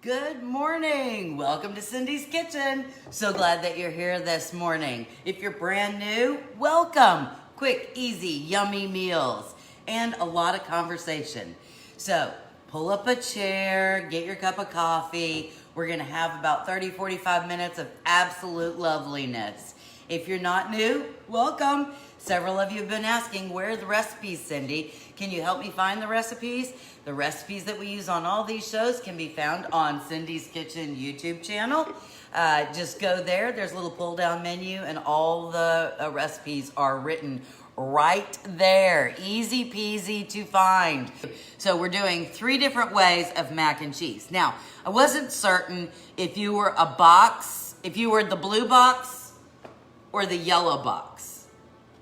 Good morning. Welcome to Cindy's Kitchen. So glad that you're here this morning. If you're brand new, welcome. Quick, easy, yummy meals and a lot of conversation. So pull up a chair, get your cup of coffee. We're going to have about 30-45 minutes of absolute loveliness. If you're not new, welcome. Several of you have been asking, where are the recipes, Cindy? Can you help me find the recipes? The recipes that we use on all these shows can be found on Cindy's Kitchen YouTube channel. Just go there. There's a little pull-down menu, and all the recipes are written right there. Easy peasy to find. So we're doing 3 different ways of mac and cheese. Now, I wasn't certain if you were the blue box or the yellow box.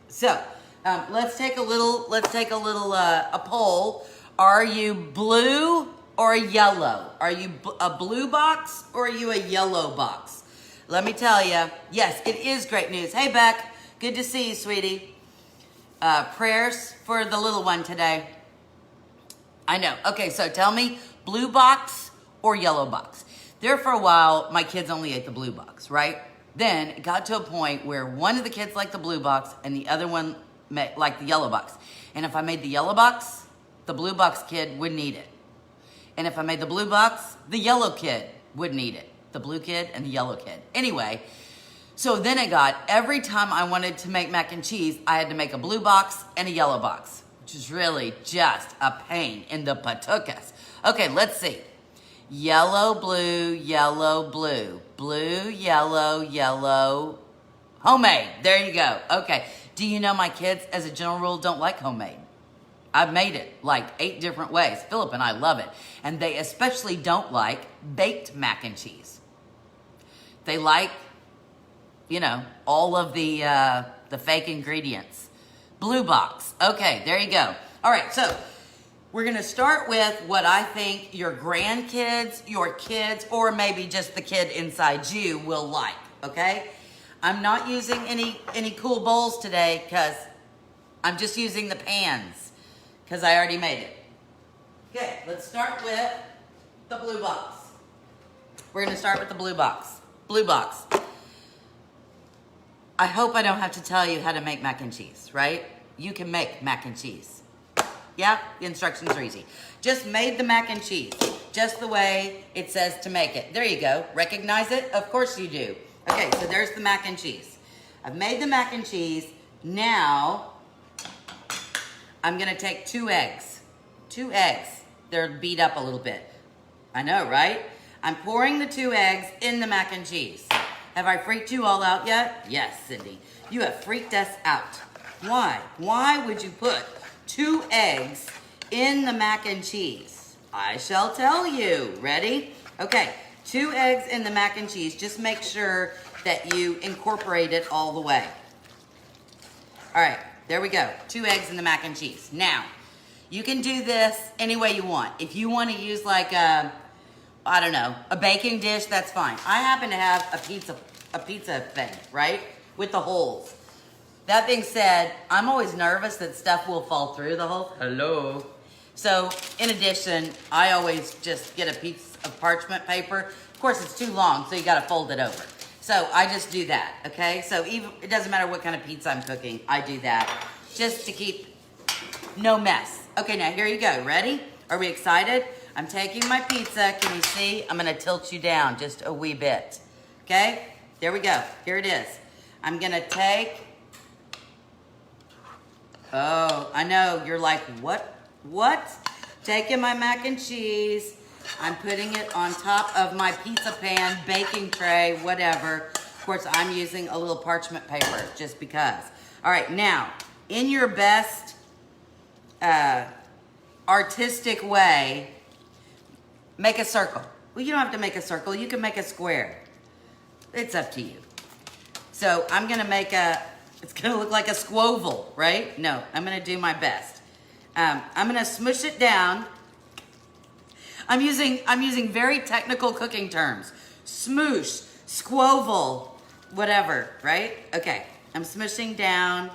So let's take a poll. Are you blue or a yellow? Are you a blue box or are you a yellow box? Let me tell you, yes, it is great news. Hey, Beck, good to see you, sweetie. Prayers for the little one today. I know. Okay, so tell me, blue box or yellow box? There for a while, my kids only ate the blue box, right? Then it got to a point where one of the kids liked the blue box and the other one liked the yellow box. And if I made the yellow box, the blue box kid wouldn't eat it. And if I made the blue box, the yellow kid wouldn't eat it. The blue kid and the yellow kid. Anyway, so then it got, every time I wanted to make mac and cheese, I had to make a blue box and a yellow box, which is really just a pain in the patukas. Okay, let's see. Yellow, blue, yellow, blue. Blue, yellow, yellow. Homemade. There you go. Okay. Do you know my kids, as a general rule, don't like homemade? I've made it like 8 different ways. Philip and I love it. And they especially don't like baked mac and cheese. They like, all of the fake ingredients. Blue box. Okay, there you go. All right, so we're going to start with what I think your grandkids, your kids, or maybe just the kid inside you will like, okay? I'm not using any cool bowls today because I'm just using the pans because I already made it. Okay, let's start with the blue box. We're going to start with the blue box. Blue box. I hope I don't have to tell you how to make mac and cheese, right? You can make mac and cheese. Yeah, the instructions are easy. Just made the mac and cheese, just the way it says to make it. There you go. Recognize it? Of course you do. Okay, so there's the mac and cheese. I've made the mac and cheese. Now, I'm gonna take 2 eggs. 2 eggs. They're beat up a little bit. I know, right? I'm pouring the 2 eggs in the mac and cheese. Have I freaked you all out yet? Yes, Cindy. You have freaked us out. Why? Why would you put 2 eggs in the mac and cheese? I shall tell you. Ready? Okay, 2 eggs in the mac and cheese. Just make sure that you incorporate it all the way. All right, there we go. 2 eggs in the mac and cheese. Now, you can do this any way you want. If you want to use like a baking dish, that's fine. I happen to have a pizza thing, right? With the holes. That being said, I'm always nervous that stuff will fall through the hole. Hello. So, in addition, I always just get a piece of parchment paper. Of course, it's too long, so you gotta fold it over. So, I just do that, okay? So, it doesn't matter what kind of pizza I'm cooking, I do that. Just to keep no mess. Okay, now here you go. Ready? Are we excited? I'm taking my pizza. Can you see? I'm gonna tilt you down just a wee bit. Okay? There we go. Here it is. I'm gonna take... Oh, I know. You're like, what? What? Taking my mac and cheese. I'm putting it on top of my pizza pan, baking tray, whatever. Of course, I'm using a little parchment paper just because. All right, now, in your best artistic way, make a circle. Well, you don't have to make a circle. You can make a square. It's up to you. So I'm going to make it's going to look like a squoval, right? No, I'm going to do my best. I'm going to smush it down. I'm using very technical cooking terms. Smoosh, squoval, whatever, right? Okay, I'm smushing down.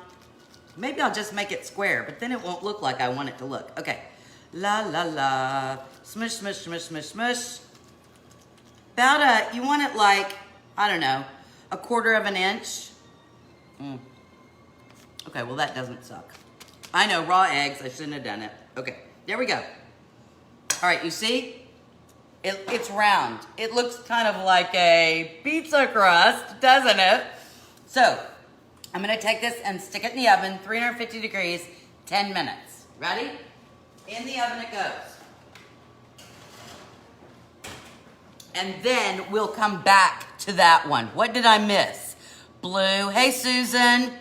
Maybe I'll just make it square, but then it won't look like I want it to look. Okay, la la la, smush, smush, smush, smush, smush. you want it like, I don't know, 1/4 of an inch. Okay, well that doesn't suck. I know, raw eggs, I shouldn't have done it. Okay, there we go. All right, you see? It's round. It looks kind of like a pizza crust, doesn't it? So, I'm gonna take this and stick it in the oven, 350 degrees, 10 minutes. Ready? In the oven it goes. And then we'll come back to that one. What did I miss? Blue. Hey, Susan.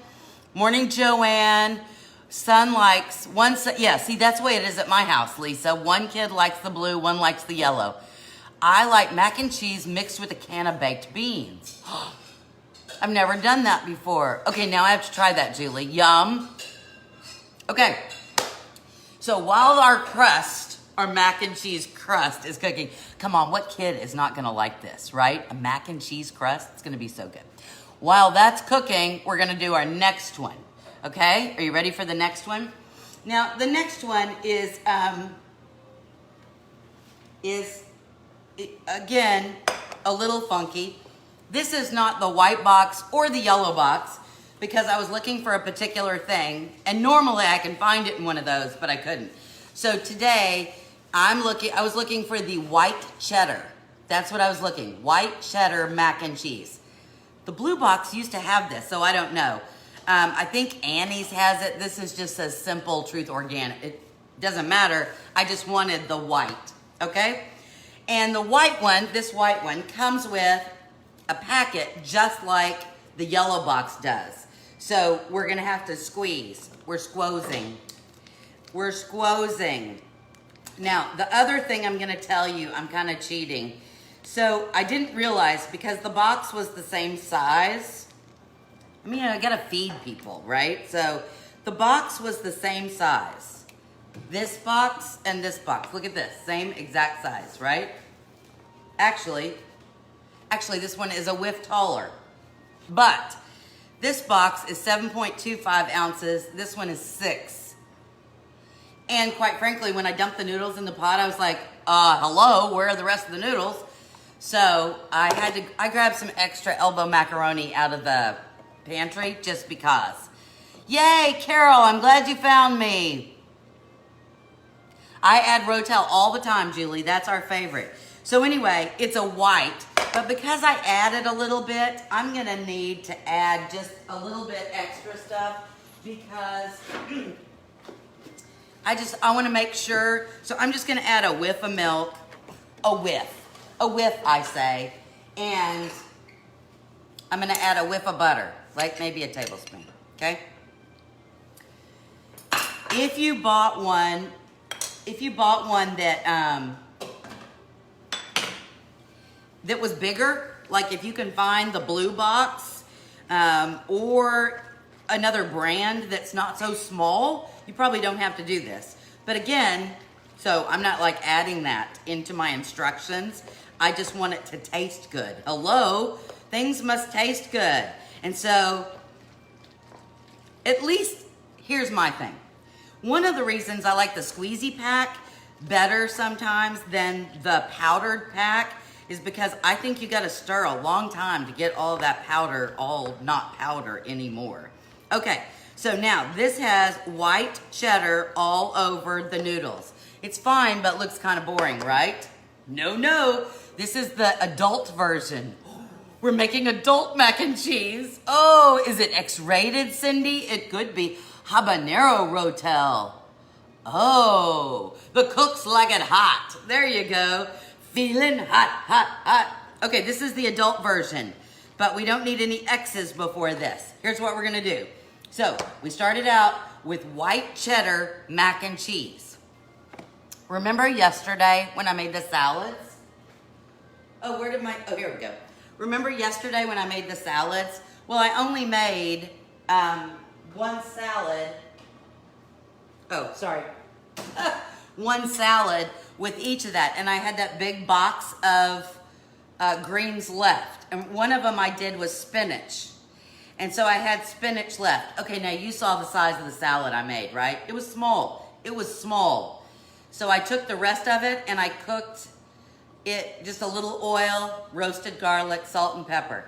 Morning, Joanne. Son likes one. Yeah, see, that's the way it is at my house, Lisa. One kid likes the blue, one likes the yellow. I like mac and cheese mixed with a can of baked beans. I've never done that before. Okay, now I have to try that, Julie. Yum. Okay. So while our crust, our mac and cheese crust is cooking, come on, what kid is not gonna like this, right? A mac and cheese crust, it's gonna be so good. While that's cooking, we're gonna do our next one, okay? Are you ready for the next one? Now, the next one is again, a little funky. This is not the white box or the yellow box because I was looking for a particular thing, and normally I can find it in one of those, but I couldn't. So today, I was looking for the white cheddar. That's what I was looking, white cheddar mac and cheese. The blue box used to have this, so I don't know. I think Annie's has it. This is just a simple Truth Organic. It doesn't matter. I just wanted the white, okay? And the white one, this white one, comes with a packet just like the yellow box does. So we're gonna have to squeeze. We're squozing. We're squozing. Now, the other thing I'm gonna tell you, I'm kind of cheating. So I didn't realize, because the box was the same size. I mean, I gotta feed people, right? So the box was the same size. This box and this box, look at this, same exact size, right? Actually, this one is a whiff taller. But this box is 7.25 ounces. This one is 6. And quite frankly, when I dumped the noodles in the pot, I was like, hello, where are the rest of the noodles? So I grabbed some extra elbow macaroni out of the pantry just because. Yay, Carol, I'm glad you found me. I add Rotel all the time, Julie. That's our favorite. So anyway, it's a white, but because I added a little bit, I'm gonna need to add just a little bit extra stuff because I wanna make sure. So I'm just gonna add a whiff of milk, a whiff I say, and I'm gonna add a whiff of butter, like maybe a tablespoon, okay? If you bought one that was bigger, like if you can find the blue box or another brand that's not so small, you probably don't have to do this. But again, so I'm not like adding that into my instructions. I just want it to taste good. Hello, things must taste good. And so, at least, here's my thing. One of the reasons I like the squeezy pack better sometimes than the powdered pack is because I think you gotta stir a long time to get all that powder all not powder anymore. Okay, so now this has white cheddar all over the noodles. It's fine, but looks kind of boring, right? No, this is the adult version. We're making adult mac and cheese. Oh, is it X-rated, Cindy? It could be. Habanero Rotel. Oh, the cooks like it hot. There you go. Feeling hot. Okay, this is the adult version, but we don't need any X's before this. Here's what we're gonna do. So, we started out with white cheddar mac and cheese. Remember yesterday when I made the salads? Oh, here we go. Remember yesterday when I made the salads? Well, I only made one salad. Oh, sorry. One salad with each of that. And I had that big box of greens left. And one of them I did was spinach. And so I had spinach left. Okay, now you saw the size of the salad I made, right? It was small. It was small. So I took the rest of it and I cooked just a little oil, roasted garlic, salt, and pepper.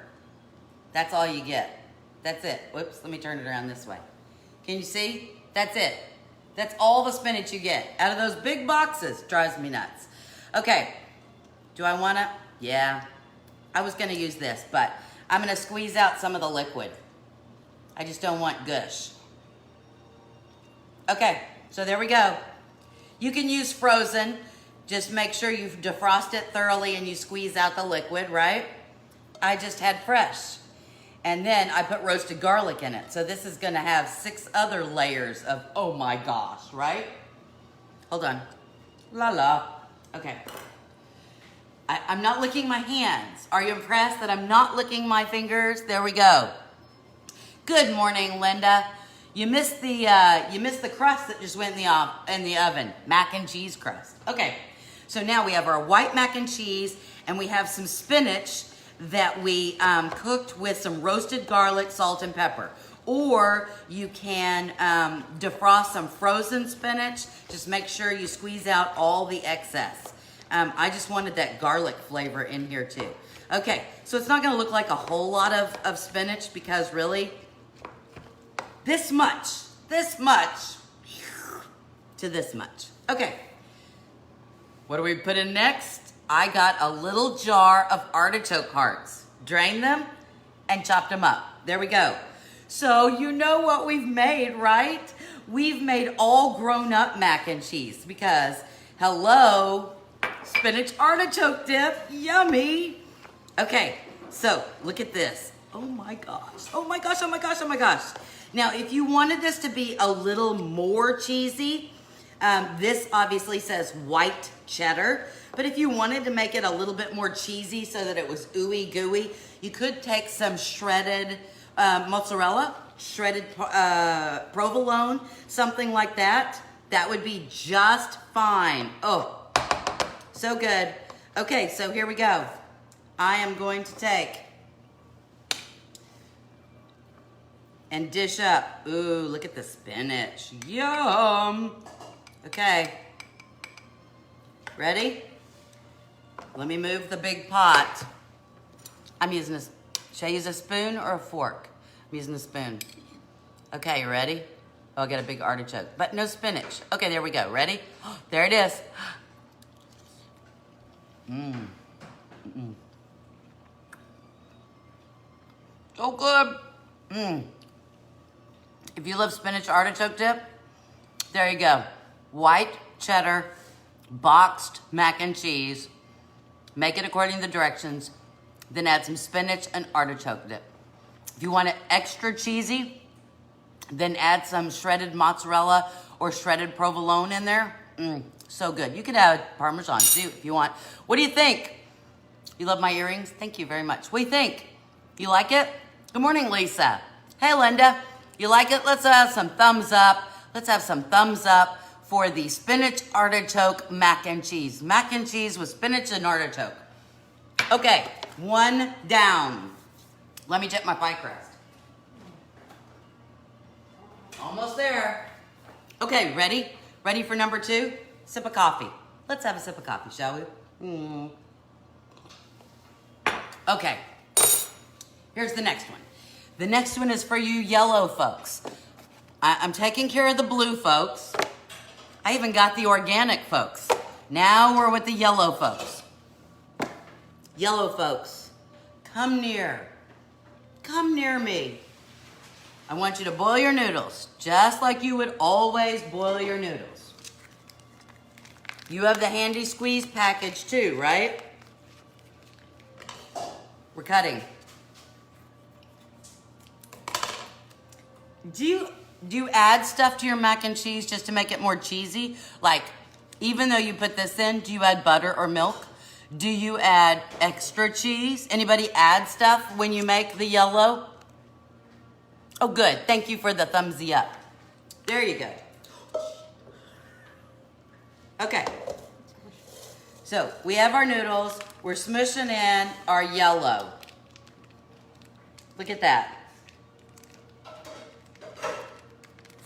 That's all you get. That's it. Whoops, let me turn it around this way. Can you see? That's it. That's all the spinach you get out of those big boxes. Drives me nuts. Okay, do I want to? Yeah, I was going to use this, but I'm going to squeeze out some of the liquid. I just don't want gush. Okay, so there we go. You can use frozen. Just make sure you defrost it thoroughly and you squeeze out the liquid, right? I just had fresh. And then I put roasted garlic in it. So this is gonna have 6 other layers of, oh my gosh, right? Hold on. La la. Okay. I'm not licking my hands. Are you impressed that I'm not licking my fingers? There we go. Good morning, Linda. You missed the crust that just went in the oven. Mac and cheese crust. Okay. So now we have our white mac and cheese, and we have some spinach that we cooked with some roasted garlic, salt, and pepper. Or you can defrost some frozen spinach. Just make sure you squeeze out all the excess. I just wanted that garlic flavor in here too. Okay, so it's not gonna look like a whole lot of spinach because really, this much to this much. Okay, what do we put in next? I got a little jar of artichoke hearts. Drained them and chopped them up. There we go. So you know what we've made, right? We've made all grown up mac and cheese because, hello, spinach artichoke dip, yummy. Okay, so look at this. Oh my gosh, oh my gosh, oh my gosh, oh my gosh. Now, if you wanted this to be a little more cheesy, this obviously says white cheddar. But if you wanted to make it a little bit more cheesy so that it was ooey gooey, you could take some shredded mozzarella, shredded provolone, something like that. That would be just fine. Oh, so good. Okay, so here we go. I am going to take and dish up. Ooh, look at the spinach. Yum. Okay. Ready? Let me move the big pot. I'm using this. Should I use a spoon or a fork? I'm using a spoon. Okay, you ready? Oh, I got a big artichoke, but no spinach. Okay, there we go. Ready? There it is. Mmm. Mm. So good. Mmm. If you love spinach artichoke dip, there you go. White cheddar, boxed mac and cheese. Make it according to the directions. Then add some spinach and artichoke dip. If you want it extra cheesy, then add some shredded mozzarella or shredded provolone in there. So good. You could add Parmesan too if you want. What do you think? You love my earrings? Thank you very much. What do you think? You like it? Good morning, Lisa. Hey, Linda. You like it? Let's have some thumbs up. Let's have some thumbs up for the spinach artichoke mac and cheese. Mac and cheese with spinach and artichoke. Okay, one down. Let me check my pie crust. Almost there. Okay, ready? Ready for number 2? Sip of coffee. Let's have a sip of coffee, shall we? Okay, here's the next one. The next one is for you yellow folks. I'm taking care of the blue folks. I even got the organic folks. Now we're with the yellow folks. Yellow folks, come near. Come near me. I want you to boil your noodles, just like you would always boil your noodles. You have the handy squeeze package too, right? We're cutting. Do you add stuff to your mac and cheese just to make it more cheesy? Like, even though you put this in, do you add butter or milk? Do you add extra cheese? Anybody add stuff when you make the yellow? Oh, good. Thank you for the thumbsy up. There you go. Okay. So we have our noodles. We're smushing in our yellow. Look at that.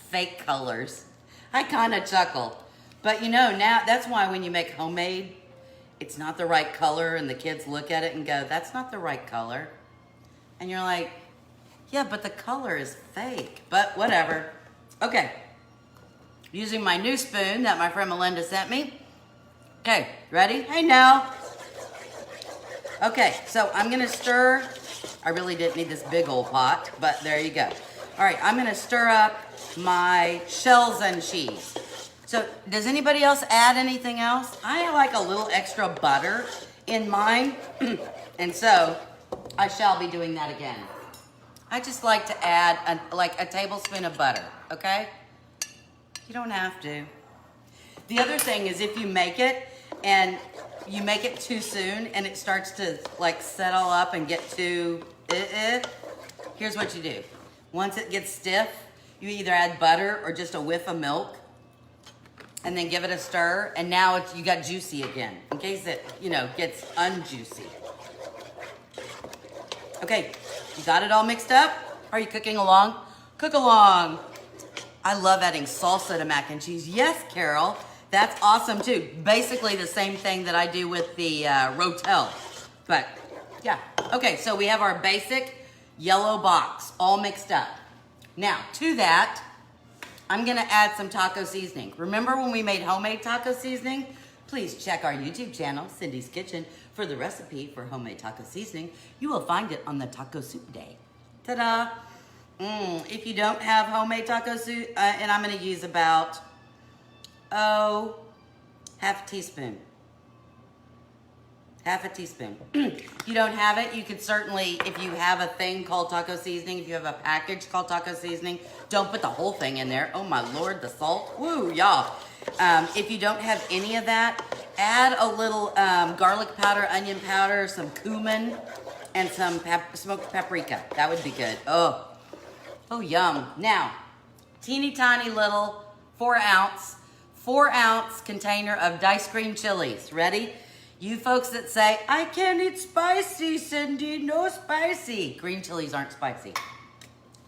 Fake colors. I kind of chuckle. But you know, now that's why when you make homemade it's not the right color and the kids look at it and go, that's not the right color. And you're like, yeah, but the color is fake, but whatever. Okay, using my new spoon that my friend Melinda sent me. Okay, ready? Hey, Nell. Okay, so I'm gonna stir. I really didn't need this big old pot, but there you go. All right, I'm gonna stir up my shells and cheese. So does anybody else add anything else? I like a little extra butter in mine, and so I shall be doing that again. I just like to add like a tablespoon of butter, okay? You don't have to. The other thing is if you make it and you make it too soon and it starts to like settle up and get too here's what you do. Once it gets stiff, you either add butter or just a whiff of milk and then give it a stir, and now you got juicy again in case it, gets unjuicy. Okay, you got it all mixed up? Are you cooking along? Cook along. I love adding salsa to mac and cheese. Yes, Carol, that's awesome too. Basically the same thing that I do with the rotel, but yeah. Okay, so we have our basic yellow box all mixed up. Now, to that, I'm gonna add some taco seasoning. Remember when we made homemade taco seasoning? Please check our YouTube channel, Cindy's Kitchen, for the recipe for homemade taco seasoning. You will find it on the Taco Soup Day. Ta-da! If you don't have homemade taco soup, and I'm gonna use about, half a teaspoon. Half a teaspoon. You don't have it, you could certainly, if you have a thing called taco seasoning, if you have a package called taco seasoning, don't put the whole thing in there. Oh my Lord, the salt, woo, y'all. If you don't have any of that, add a little garlic powder, onion powder, some cumin, and some smoked paprika. That would be good. Oh, yum. Now, teeny tiny little 4 ounce container of diced green chilies. Ready? You folks that say, I can't eat spicy, Cindy, no spicy. Green chilies aren't spicy.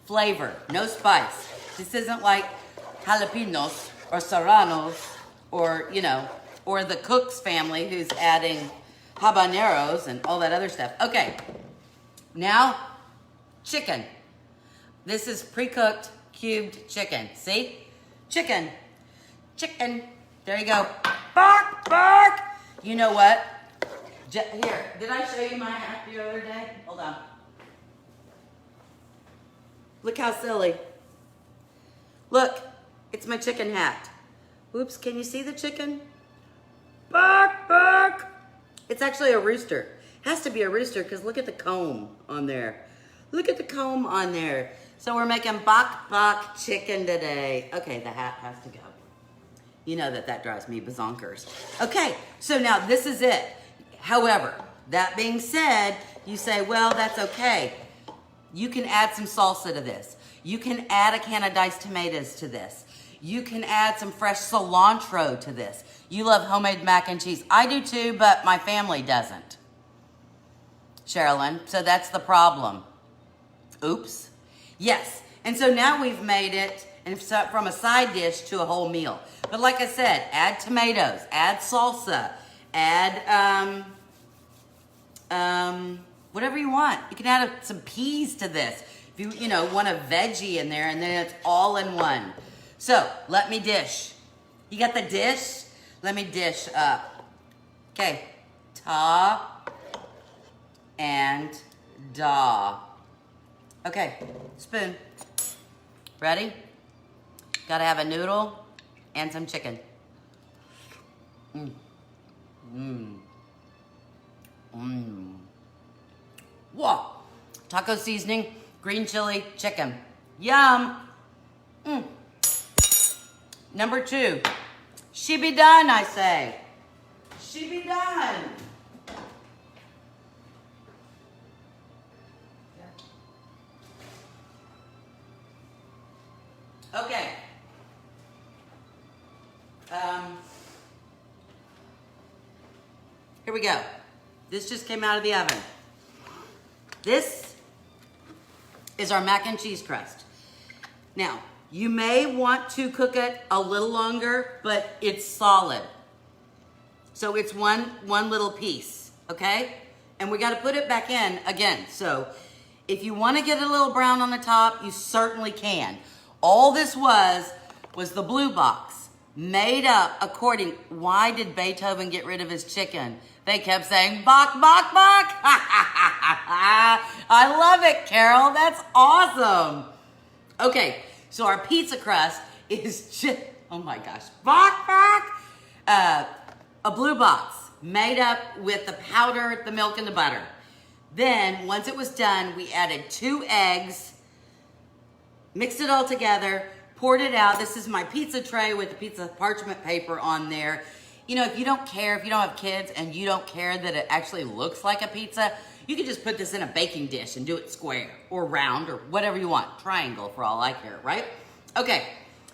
Flavor, no spice. This isn't like jalapenos or serranos or, or the Cook's family who's adding habaneros and all that other stuff. Okay, now chicken. This is pre-cooked cubed chicken. See? Chicken. There you go. Bark, bark. You know what? Here, did I show you my hat the other day? Hold on. Look how silly. Look, it's my chicken hat. Oops, can you see the chicken? Bark, bark. It's actually a rooster. Has to be a rooster because look at the comb on there. Look at the comb on there. So we're making bok bok chicken today. Okay, the hat has to go. You know that drives me bazonkers. Okay, so now this is it. However, that being said, you say, well, that's okay. You can add some salsa to this. You can add a can of diced tomatoes to this. You can add some fresh cilantro to this. You love homemade mac and cheese. I do too, but my family doesn't. Sherilyn, so that's the problem. Oops. Yes, and so now we've made it and from a side dish to a whole meal. But like I said, add tomatoes, add salsa, add whatever you want. You can add some peas to this. If you want a veggie in there, and then it's all in one. So let me dish. You got the dish? Let me dish up. Okay, ta and da. Okay, spoon. Ready? Gotta have a noodle and some chicken. Whoa. Taco seasoning, green chili, chicken. Yum. Number 2. She be done, I say. She be done. Okay. Here we go. This just came out of the oven. This is our mac and cheese crust. Now, you may want to cook it a little longer, but it's solid. So it's one little piece, okay? And we gotta put it back in again. So if you wanna get a little brown on the top, you certainly can. All this was the blue box, made up according, why did Beethoven get rid of his chicken? They kept saying, bok, bok, bok. I love it, Carol, that's awesome. Okay, so our pizza crust is just, oh my gosh, bok, bok. A blue box made up with the powder, the milk, and the butter. Then, once it was done, we added 2 eggs, mixed it all together, poured it out. This is my pizza tray with the pizza parchment paper on there. You know, if you don't care, if you don't have kids and you don't care that it actually looks like a pizza, you can just put this in a baking dish and do it square or round or whatever you want. Triangle for all I care, right? Okay,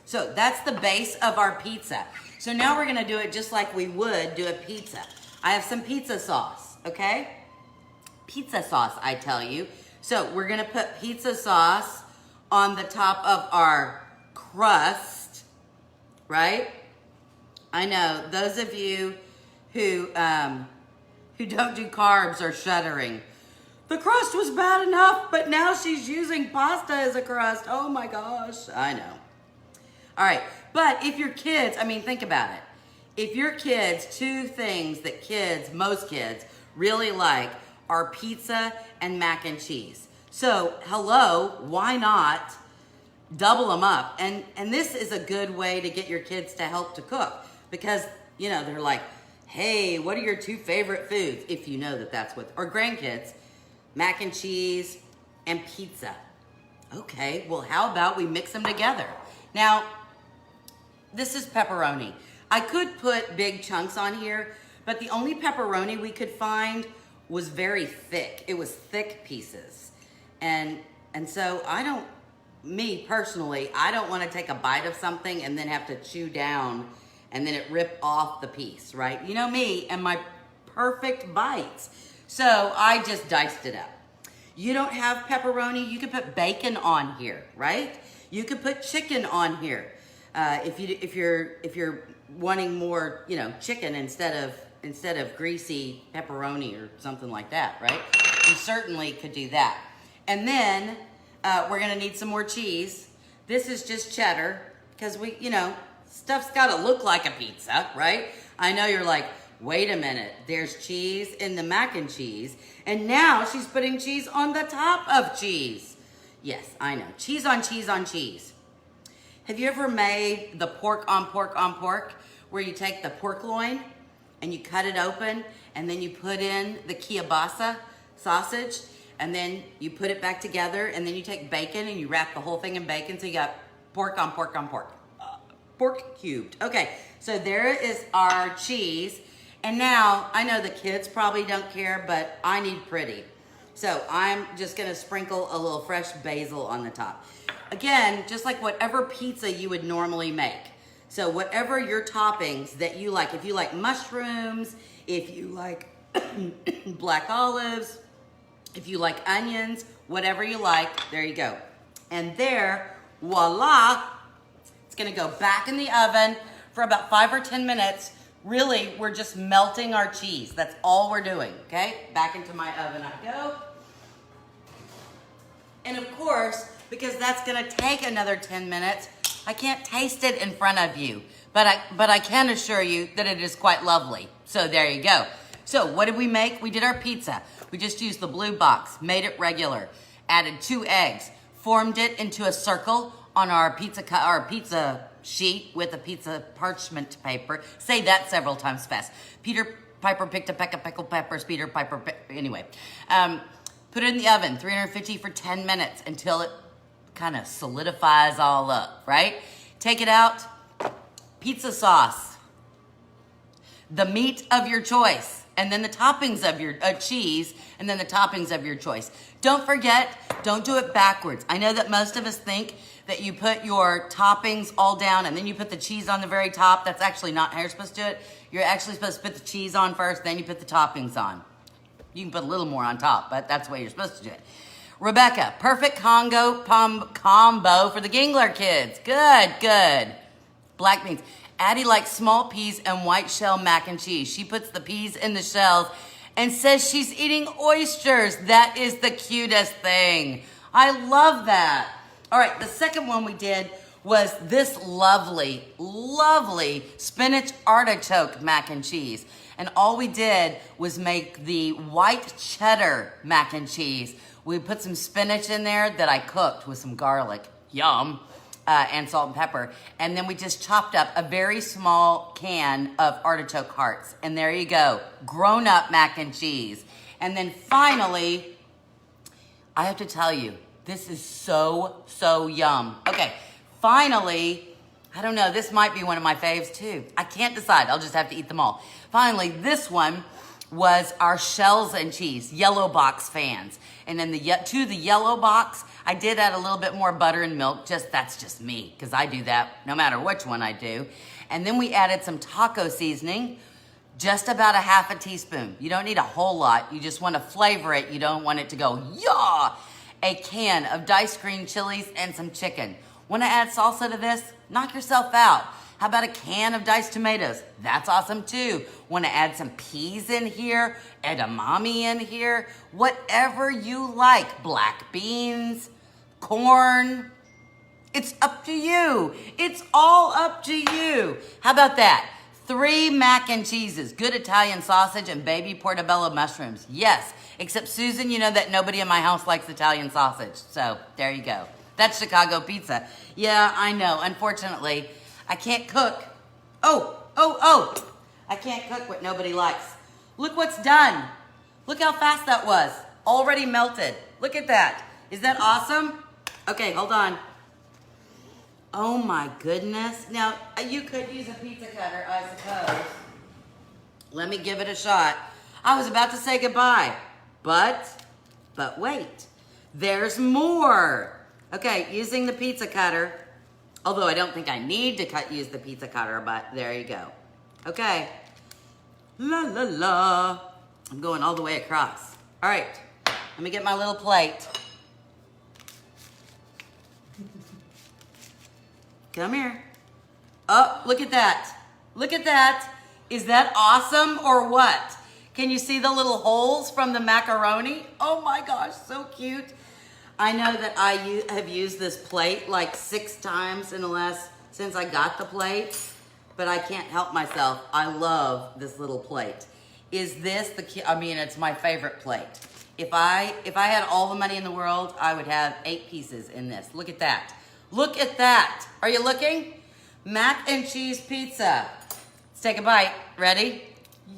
so that's the base of our pizza. So now we're gonna do it just like we would do a pizza. I have some pizza sauce, okay? Pizza sauce, I tell you. So we're gonna put pizza sauce on the top of our crust, right? I know, those of you who don't do carbs are shuddering. The crust was bad enough, but now she's using pasta as a crust. Oh my gosh, I know. All right, but if your kids, I mean, think about it. If your kids, 2 things that most kids really like are pizza and mac and cheese. So, hello, why not double them up? And this is a good way to get your kids to help to cook because, you know, they're like, hey, what are your 2 favorite foods? If you know that that's what, or grandkids, mac and cheese and pizza. Okay, well, how about we mix them together? Now, this is pepperoni. I could put big chunks on here, but the only pepperoni we could find was very thick. It was thick pieces. And so me personally, I don't want to take a bite of something and then have to chew down and then it rip off the piece, right? You know me and my perfect bites. So I just diced it up. You don't have pepperoni, you could put bacon on here, right? You could put chicken on here. If you're wanting more, you know, chicken instead of greasy pepperoni or something like that, right? You certainly could do that. And then we're gonna need some more cheese. This is just cheddar because stuff's gotta look like a pizza, right? I know you're like, wait a minute, there's cheese in the mac and cheese, and now she's putting cheese on the top of cheese. Yes, I know, cheese on cheese on cheese. Have you ever made the pork on pork on pork, where you take the pork loin and you cut it open and then you put in the kielbasa sausage and then you put it back together and then you take bacon and you wrap the whole thing in bacon so you got pork on pork on pork. Pork cubed. Okay, so there is our cheese. And now, I know the kids probably don't care, but I need pretty. So I'm just gonna sprinkle a little fresh basil on the top. Again, just like whatever pizza you would normally make. So whatever your toppings that you like, if you like mushrooms, if you like black olives, if you like onions, whatever you like, there you go. And there, voila, it's gonna go back in the oven for about 5 or 10 minutes. Really, we're just melting our cheese. That's all we're doing, okay? Back into my oven I go. And of course, because that's gonna take another 10 minutes, I can't taste it in front of you, but I can assure you that it is quite lovely. So there you go. So what did we make? We did our pizza. We just used the blue box, made it regular, added 2 eggs, formed it into a circle on our pizza sheet with a pizza parchment paper. Say that several times fast. Peter Piper picked a peck of pickled peppers. Peter Piper, anyway. Put it in the oven, 350 for 10 minutes until it kind of solidifies all up, right? Take it out, pizza sauce, the meat of your choice, and then the toppings of your cheese, and then the toppings of your choice. Don't forget, don't do it backwards. I know that most of us think that you put your toppings all down and then you put the cheese on the very top. That's actually not how you're supposed to do it. You're actually supposed to put the cheese on first, then you put the toppings on. You can put a little more on top, but that's the way you're supposed to do it. Rebecca, perfect combo for the Gingler kids. Good, good. Black beans. Addie likes small peas and white shell mac and cheese. She puts the peas in the shells and says she's eating oysters. That is the cutest thing. I love that. All right, the second one we did was this lovely, lovely spinach artichoke mac and cheese. And all we did was make the white cheddar mac and cheese. We put some spinach in there that I cooked with some garlic. Yum. And salt and pepper. And then we just chopped up a very small can of artichoke hearts. And there you go. Grown-up mac and cheese. And then finally, I have to tell you, this is so, so yum. Okay, finally, I don't know, this might be one of my faves too. I can't decide. I'll just have to eat them all. Finally, this one was our shells and cheese, yellow box fans. And then to the yellow box, I did add a little bit more butter and milk. That's just me, because I do that no matter which one I do. And then we added some taco seasoning, just about a half a teaspoon. You don't need a whole lot. You just want to flavor it. You don't want it to go, yah! A can of diced green chilies and some chicken. Want to add salsa to this? Knock yourself out. How about a can of diced tomatoes? That's awesome too. Want to add some peas in here, edamame in here, whatever you like. Black beans, corn. It's up to you. It's all up to you. How about that? 3 mac and cheeses, good Italian sausage, and baby portobello mushrooms. Yes, except Susan, you know that nobody in my house likes Italian sausage. So there you go. That's Chicago pizza. Yeah, I know. Unfortunately, I can't cook. I can't cook what nobody likes. Look what's done. Look how fast that was. Already melted. Look at that. Is that awesome? Okay, hold on. Oh my goodness. Now, you could use a pizza cutter, I suppose. Let me give it a shot. I was about to say goodbye, but wait. There's more. Okay, using the pizza cutter. Although I don't think I need to use the pizza cutter, but there you go. Okay. La la la. I'm going all the way across. All right, let me get my little plate. Come here. Oh, look at that. Look at that. Is that awesome or what? Can you see the little holes from the macaroni? Oh my gosh, so cute. I know that I have used this plate like 6 times since I got the plate, but I can't help myself. I love this little plate. Is this it's my favorite plate. If I had all the money in the world, I would have 8 pieces in this. Look at that. Look at that. Are you looking? Mac and cheese pizza. Let's take a bite. Ready?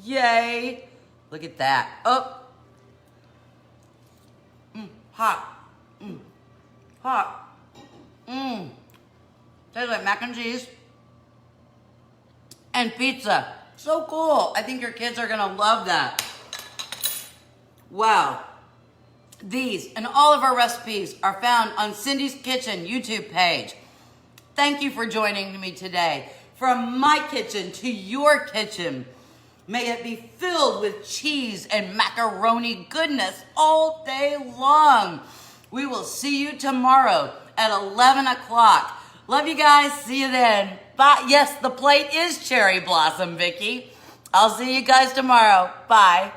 Yay. Look at that. Oh. Hot. Hot. Tastes like mac and cheese and pizza. So cool. I think your kids are gonna love that. Wow. These and all of our recipes are found on Cindy's Kitchen YouTube page. Thank you for joining me today. From my kitchen to your kitchen, may it be filled with cheese and macaroni goodness all day long. We will see you tomorrow at 11 o'clock. Love you guys. See you then. Bye. Yes, the plate is cherry blossom, Vicky. I'll see you guys tomorrow. Bye.